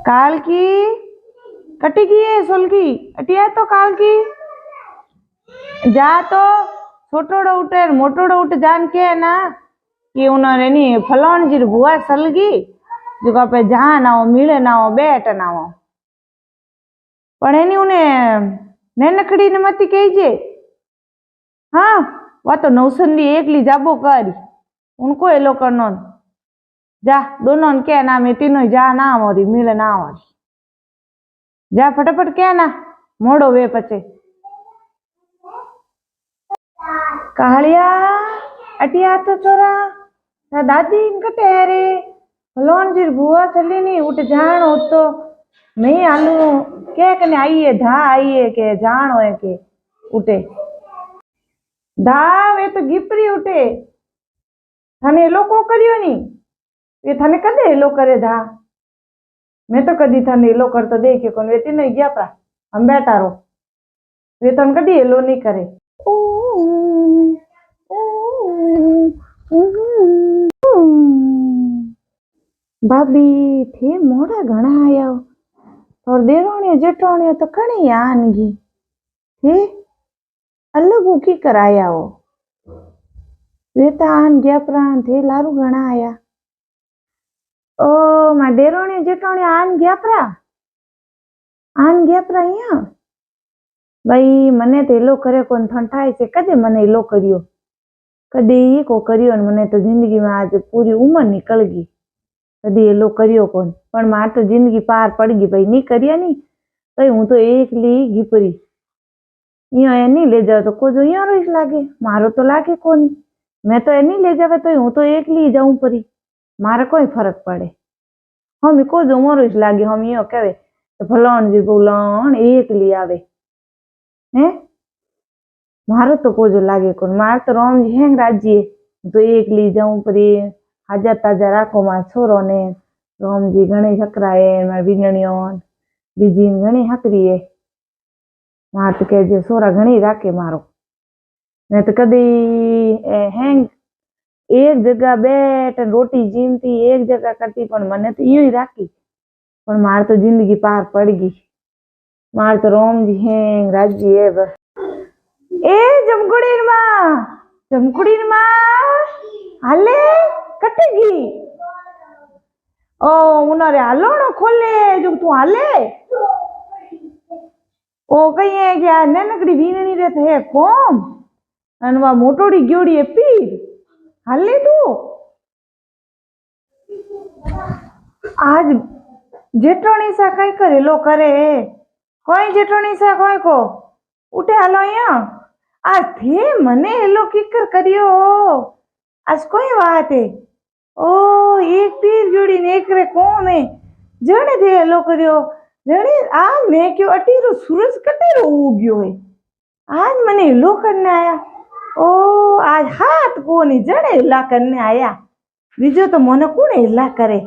काल की कटी की है सोलकी अटिया तो काल की जा तो छोटोड़ो उठे मोटोड़ो उठ जान के ना कि उन्होंने नहीं फलान जी बुआ सलगी जो पे जहाँ ना हो मिले ना हो बैठ ना हो पण एनी उन्हें नैनकड़ी ने मती कहीजे। हाँ वा तो नौसंदी एकली जाबो करी उनको एलो करनो जा दोनों के ना मैं तीनों जा ना मोरी मिले ना मोरी जा फटाफट क्या ना मोड़ो वे पचे कालिया अटिया तो चोरा ता दादी कटे रे फलोन जी बुआ चली नहीं उठ जान हो तो नहीं आलू के कने आई है धा आई है के जान होए के उठे धा वे तो गिपरी उठे थाने एलो को करियो नी ये थाने कदे एलो करे धा मैं तो कदी थाने एलो करतो देखे कोन वे तीने गया पा हम बैठा रो वे तन कदी एलो नहीं करे भाभी थे मोड़ा घना आया और देरोणे जेठोणे तो कणी आनगी थे अलग की कराया हो वे तो आन गया प्राण थे लारू घना आया ओ मा देरोणे जेठोणे आन गया यहाँ भाई मने तो एलो करे कोन ठंठाई से कदे मने एलो करियो कदे ही को करियो मने तो जिंदगी में आज पूरी उम्र निकल गई कदी एलो करियो कोन पण मार तो जिंदगी पार पड़ गई भाई नहीं करिया नहीं तो हूँ तो एकली घीपरी यहाँ नहीं ले जाओ तो को जो यहाँ रोइस लागे मारो तो लागे कोनी मैं तो नहीं ले जावे तो हूँ तो एकली जाऊं परी मारे कोई फर्क पड़े हम को जो मोरोइस लागे हम यो कहे तो फलाण जी बोलाण एकली आवे हैं मारो तो को जो लागे कोन मार तो राम जी हैं राजी तो एकली जाऊं परी हाजा ताजा राखो मार छोरो ने राम जी घणे हकराए मार बीजणियो बीजी घणी हकरी है मार तो कह जे सोरा घणी राखे मारो मैं तो कदी हैंग एक जगह बैठ रोटी जीमती एक जगह करती पण मने तो यूं ही राखी पण मार तो जिंदगी पार पड़ गई मार तो राम जी हैंग राजी है बस ए जमकुड़ी मां हाले कटेगी ओ उन्होंने हालोनो खोले जो तू हाले ओ कही है क्या ननकड़ी वीणनी रहते है कोम अनवा मोटोड़ी ग्योड़ी है पीर हाले तू आज जेठोनी सा कई करे लो करे कोई जेठोनी सा कोई को उठे हालो यहाँ आज थे मने एलो किकर करियो आज कोई बात है ओ एक पीर जोड़ी ने एक रे कोम है जने थे एलो करियो जने आज मैं क्यों अटीरो सूरज कटेरो उग्यो है आज मने एलो करने आया ओ आज हाथ को नहीं जने एला करने आया बीजो तो मने कौन एला करे।